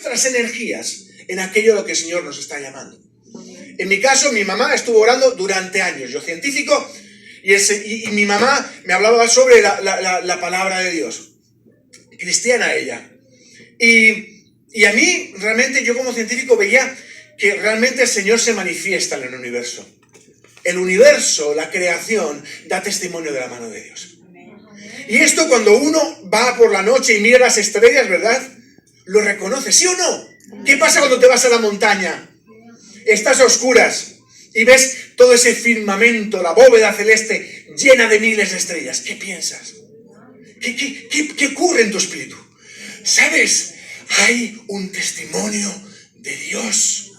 nuestras energías en aquello a lo que el Señor nos está llamando. En mi caso, mi mamá estuvo orando durante años. Yo científico, y mi mamá me hablaba sobre la palabra de Dios. Cristiana ella. Y a mí, realmente, yo como científico veía que realmente el Señor se manifiesta en el universo. El universo, la creación, da testimonio de la mano de Dios. Y esto cuando uno va por la noche y mira las estrellas, ¿verdad? Lo reconoce, ¿sí o no? ¿Qué pasa cuando te vas a la montaña? Estás a oscuras y ves todo ese firmamento, la bóveda celeste llena de miles de estrellas. ¿Qué piensas? ¿Qué ocurre en tu espíritu? ¿Sabes? Hay un testimonio de Dios.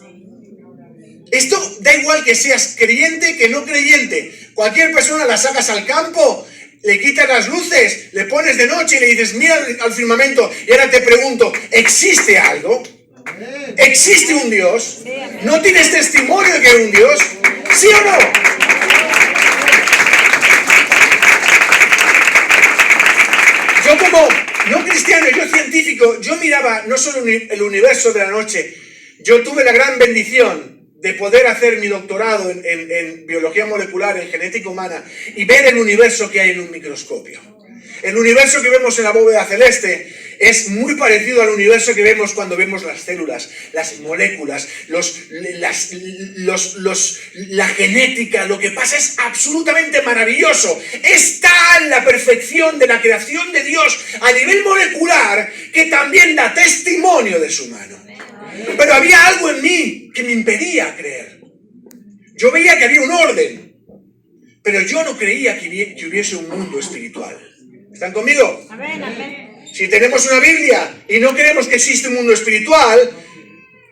Esto da igual que seas creyente que no creyente. Cualquier persona la sacas al campo, le quitas las luces, le pones de noche y le dices, mira al firmamento. Y ahora te pregunto, ¿existe algo? ¿Existe un Dios? ¿No tienes testimonio de que hay un Dios? ¿Sí o no? Yo como no cristiano, yo científico, yo miraba no solo el universo de la noche, yo tuve la gran bendición de poder hacer mi doctorado en biología molecular, en genética humana, y ver el universo que hay en un microscopio. El universo que vemos en la bóveda celeste es muy parecido al universo que vemos cuando vemos las células, las moléculas, la genética. Lo que pasa es absolutamente maravilloso. Es tal la perfección de la creación de Dios a nivel molecular que también da testimonio de su mano. Pero había algo en mí que me impedía creer. Yo veía que había un orden, pero yo no creía que hubiese un mundo espiritual. ¿Están conmigo? Amén, amén. Si tenemos una Biblia y no creemos que existe un mundo espiritual,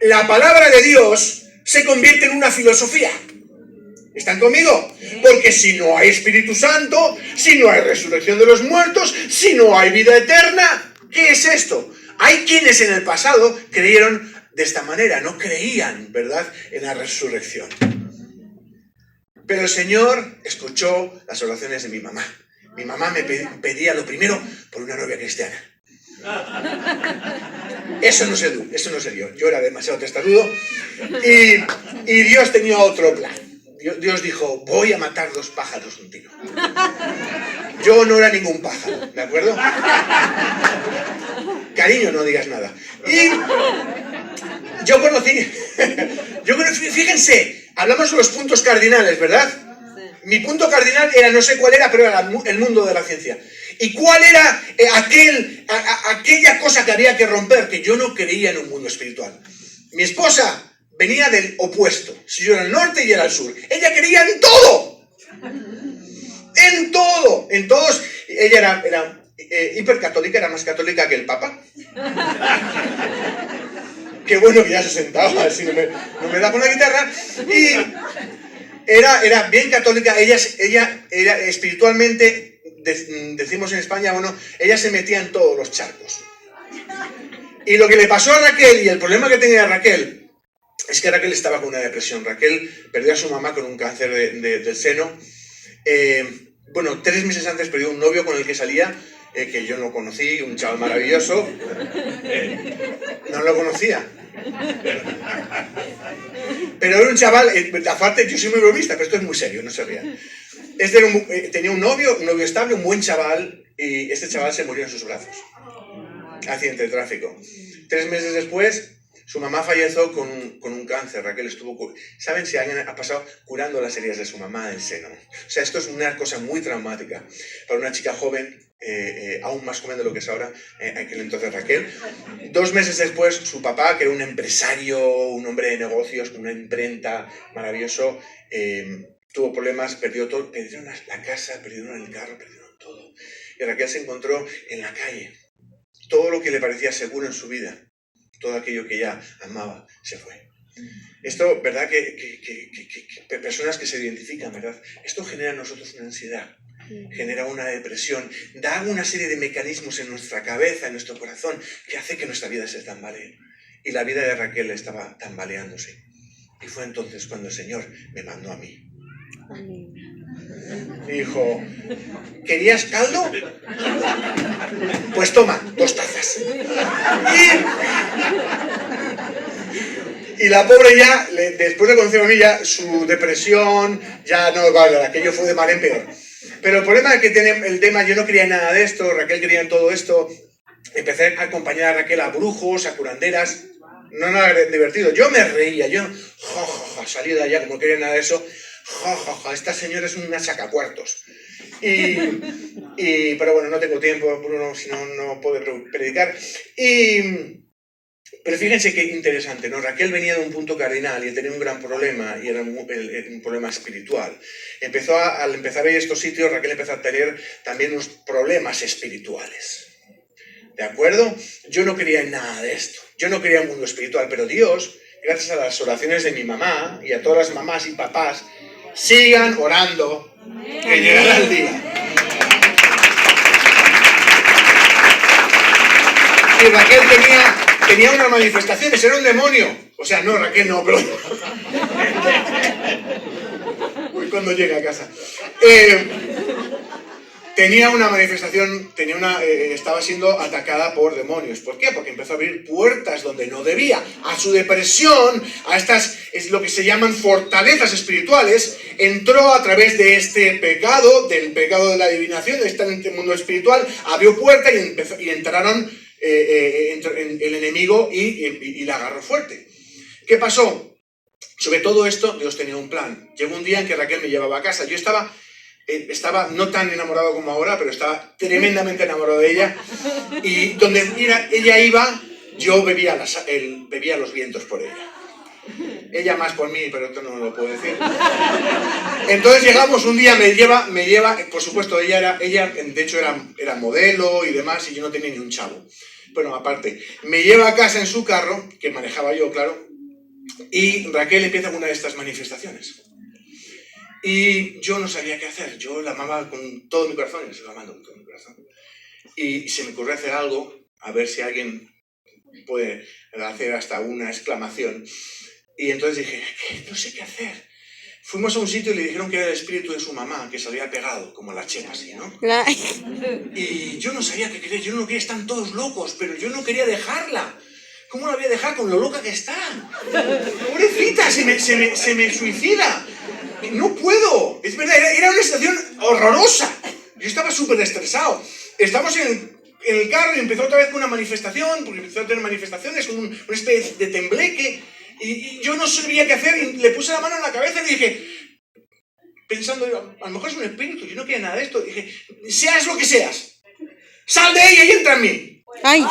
la palabra de Dios se convierte en una filosofía. ¿Están conmigo? Porque si no hay Espíritu Santo, si no hay resurrección de los muertos, si no hay vida eterna, ¿qué es esto? Hay quienes en el pasado creyeron de esta manera, no creían, ¿verdad?, en la resurrección. Pero el Señor escuchó las oraciones de mi mamá. Mi mamá me pedía lo primero por una novia cristiana. Eso no sé yo era demasiado testarudo. Y Dios tenía otro plan. Dios dijo, voy a matar 2 pájaros de un tiro. Yo no era ningún pájaro, ¿de acuerdo? Cariño, no digas nada. Y yo conocí, fíjense, hablamos de los puntos cardinales, ¿verdad? Mi punto cardinal era, no sé cuál era, pero era el mundo de la ciencia. ¿Y cuál era aquella cosa que había que romper? Que yo no creía en un mundo espiritual. Mi esposa venía del opuesto. Si yo era el norte y era el sur. Ella creía en todo. En todo. En todos. Ella era hipercatólica, era más católica que el Papa. Qué bueno que ya se sentaba, así no me da con la guitarra. Y era bien católica. Ella era espiritualmente, decimos en España, bueno, ella se metía en todos los charcos. Y lo que le pasó a Raquel, y el problema que tenía Raquel, es que Raquel estaba con una depresión. Raquel perdió a su mamá con un cáncer del seno. 3 meses antes perdió un novio con el que salía, que yo no conocí, un chaval maravilloso. No lo conocía. Pero era un chaval, aparte, yo soy muy bromista, pero esto es muy serio, no se rían. Tenía un novio estable, un buen chaval, y este chaval se murió en sus brazos. Accidente de tráfico. 3 meses después, su mamá falleció con un cáncer. Raquel estuvo, ¿saben si alguien ha pasado curando las heridas de su mamá del seno? O sea, esto es una cosa muy traumática para una chica joven, aún más joven de lo que es ahora, aquel entonces Raquel. 2 meses después, su papá, que era un empresario, un hombre de negocios, con una imprenta maravilloso, tuvo problemas, perdió todo, perdieron la casa, perdieron el carro, perdieron todo. Y Raquel se encontró en la calle. Todo lo que le parecía seguro en su vida, todo aquello que ella amaba, se fue. Esto, ¿verdad? Que personas que se identifican, ¿verdad? Esto genera en nosotros una ansiedad, genera una depresión, da una serie de mecanismos en nuestra cabeza, en nuestro corazón, que hace que nuestra vida se tambalee. Y la vida de Raquel estaba tambaleándose. Y fue entonces cuando el Señor me mandó a mí. Me dijo, ¿querías caldo? Pues toma, 2 tazas. Y la pobre ya, después de conocer a mí, ya su depresión, ya no, vale, aquello fue de mal en peor. Pero el problema es que el tema, yo no quería nada de esto, Raquel quería en todo esto. Empecé a acompañar a Raquel a brujos, a curanderas. No era divertido. Yo me reía, yo salí de allá como no quería nada de eso. Esta señora es una sacacuartos. Pero bueno, no tengo tiempo, Bruno, si no, no puedo predicar. Pero fíjense qué interesante, ¿no? Raquel venía de un punto cardinal y tenía un gran problema, y era un problema espiritual. Al empezar a ir a estos sitios, Raquel empezó a tener también unos problemas espirituales. ¿De acuerdo? Yo no quería en nada de esto. Yo no quería un mundo espiritual, pero Dios, gracias a las oraciones de mi mamá y a todas las mamás y papás, sigan orando, que llegará el día. Y Raquel tenía unas manifestaciones, era un demonio. O sea, no, Raquel no, pero... Uy, cuando llegue a casa. Tenía una manifestación, estaba siendo atacada por demonios. ¿Por qué? Porque empezó a abrir puertas donde no debía. A su depresión, a estas, es lo que se llaman fortalezas espirituales, entró a través de este pecado, del pecado de la adivinación, de este mundo espiritual, abrió puerta y entraron el enemigo y la agarró fuerte. ¿Qué pasó? Sobre todo esto, Dios tenía un plan. Llegó un día en que Raquel me llevaba a casa. Yo estaba no tan enamorado como ahora, pero estaba tremendamente enamorado de ella. Y donde ella iba, yo bebía los vientos por ella. Ella más por mí, pero esto no lo puedo decir. Entonces llegamos un día, me lleva, por supuesto, ella de hecho era modelo y demás, y yo no tenía ni un chavo. Bueno, aparte, me lleva a casa en su carro, que manejaba yo, claro, y Raquel empieza con una de estas manifestaciones. Y yo no sabía qué hacer, yo la amaba con todo mi corazón, y se la amando con todo mi corazón. Y se me ocurrió hacer algo, a ver si alguien puede hacer hasta una exclamación. Y entonces dije, no sé qué hacer. Fuimos a un sitio y le dijeron que era el espíritu de su mamá, que se había pegado, como la chepa así, ¿no? Y yo no sabía qué querer, yo no quería, están todos locos, pero yo no quería dejarla. ¿Cómo la voy a dejar con lo loca que está? Pobrecita, se me suicida. No puedo. Es verdad, era una situación horrorosa. Yo estaba súper estresado. Estamos en el carro y empezó otra vez con una manifestación, porque empezó a tener manifestaciones, con una especie de tembleque. Y yo no sabía qué hacer y le puse la mano en la cabeza y dije, pensando, a lo mejor es un espíritu, yo no quiero nada de esto. Dije, seas lo que seas, sal de ella y entra en mí. ¡Ay!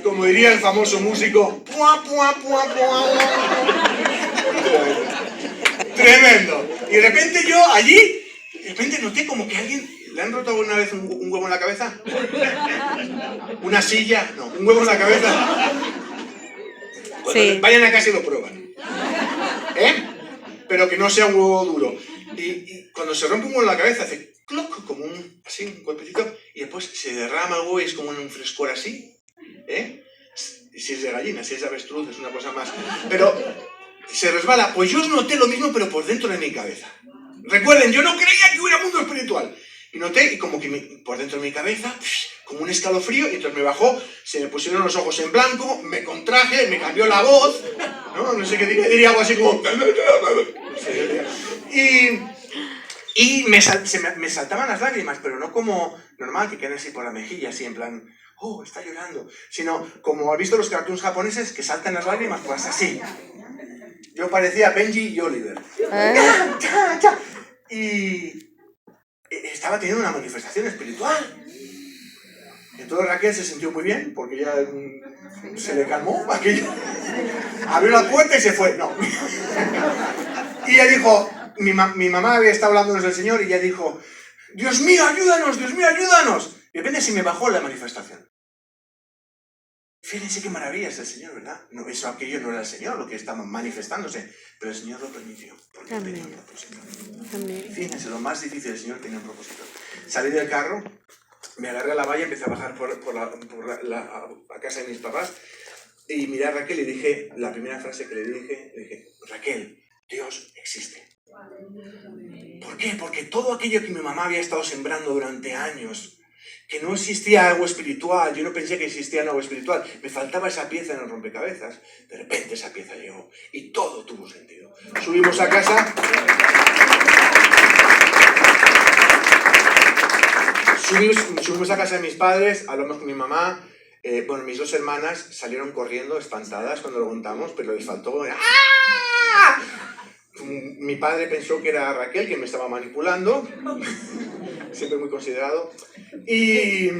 Como diría el famoso músico, ¡pua, pua, pua, pua! Tremendo. Y de repente yo allí, noté como que a alguien le han roto alguna vez un huevo en la cabeza. Una silla, no, un huevo en la cabeza. Sí. Vayan a casa y lo prueban. Pero que no sea un huevo duro. Y cuando se rompe un huevo en la cabeza, hace cloc, como un golpecito, y después se derrama el huevo y es como un frescor así. Si es de gallina, si es de avestruz, es una cosa más. Pero se resbala. Pues yo os noté lo mismo, pero por dentro de mi cabeza. Recuerden, yo no creía que hubiera mundo espiritual. Y noté, y como que por dentro de mi cabeza, como un escalofrío, y entonces me bajó, se me pusieron los ojos en blanco, me contraje, me cambió la voz, no sé qué diría algo así como... Y me saltaban las lágrimas, pero no como normal, que queden así por la mejilla, así en plan, oh, está llorando, sino como has visto los cartoons japoneses que saltan las lágrimas, pues así. Yo parecía Benji y Oliver. Y estaba teniendo una manifestación espiritual. Entonces Raquel se sintió muy bien, porque ya se le calmó aquello. Abrió la puerta y se fue. No. Y ella dijo, mi mamá había estado hablándonos del Señor y ella dijo, Dios mío, ayúdanos, Dios mío, ayúdanos. Y de repente se me bajó la manifestación. Fíjense qué maravilla es el Señor, ¿verdad? No, aquello no era el Señor lo que estaba manifestándose, pero el Señor lo permitió, porque Él tenía un propósito. Fíjense, lo más difícil, el Señor tenía un propósito. Salí del carro, me agarré a la valla, empecé a bajar por la casa de mis papás y miré a Raquel y dije, la primera frase que le dije, Raquel, Dios existe. ¿Por qué? Porque todo aquello que mi mamá había estado sembrando durante años, que no existía algo espiritual. Yo no pensé que existía algo espiritual. Me faltaba esa pieza en el rompecabezas. De repente esa pieza llegó y todo tuvo sentido. Subimos a casa. Subimos a casa de mis padres, hablamos con mi mamá. Mis dos hermanas salieron corriendo espantadas cuando lo contamos, pero les faltó... ¡Ah! Mi padre pensó que era Raquel, que me estaba manipulando, siempre muy considerado, y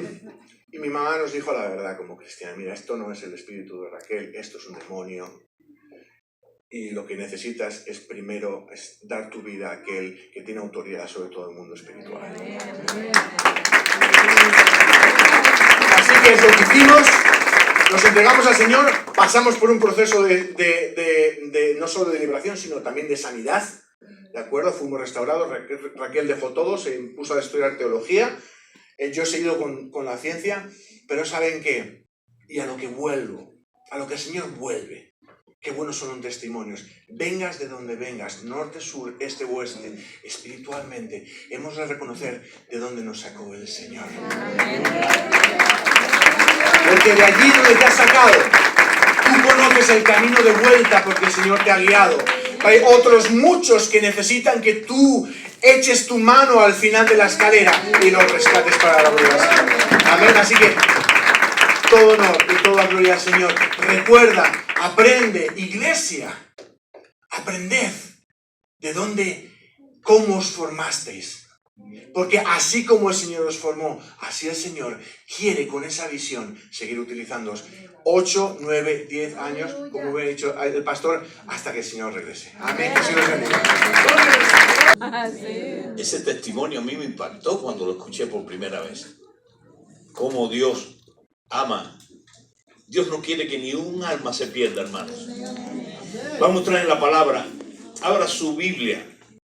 mi mamá nos dijo la verdad como cristiana: mira, esto no es el espíritu de Raquel, esto es un demonio, y lo que necesitas es primero dar tu vida a aquel que tiene autoridad sobre todo el mundo espiritual. Así que es lo que hicimos. Nos entregamos al Señor, pasamos por un proceso no solo de liberación, sino también de sanidad, ¿de acuerdo? Fuimos restaurados, Raquel dejó todo, se puso a estudiar teología, yo he seguido con la ciencia, pero ¿saben qué? Y a lo que vuelvo, a lo que el Señor vuelve, qué buenos son los testimonios. Vengas de donde vengas, norte, sur, este o oeste, espiritualmente, hemos de reconocer de dónde nos sacó el Señor. Porque de allí donde te has sacado, tú conoces el camino de vuelta porque el Señor te ha guiado. Hay otros muchos que necesitan que tú eches tu mano al final de la escalera y los rescates para la gloria del Señor. Amén. Así que todo honor y toda gloria al Señor. Recuerda, aprende, iglesia, aprended de dónde, cómo os formasteis. Porque así como el Señor os formó, así el Señor quiere con esa visión seguir utilizándoos 8, 9, 10 años, como me ha dicho el pastor, hasta que el Señor regrese. Amén. Que el Señor os bendiga. Ese testimonio a mí me impactó cuando lo escuché por primera vez. Cómo Dios ama. Dios no quiere que ni un alma se pierda, hermanos. Vamos a traer la palabra. Abra su Biblia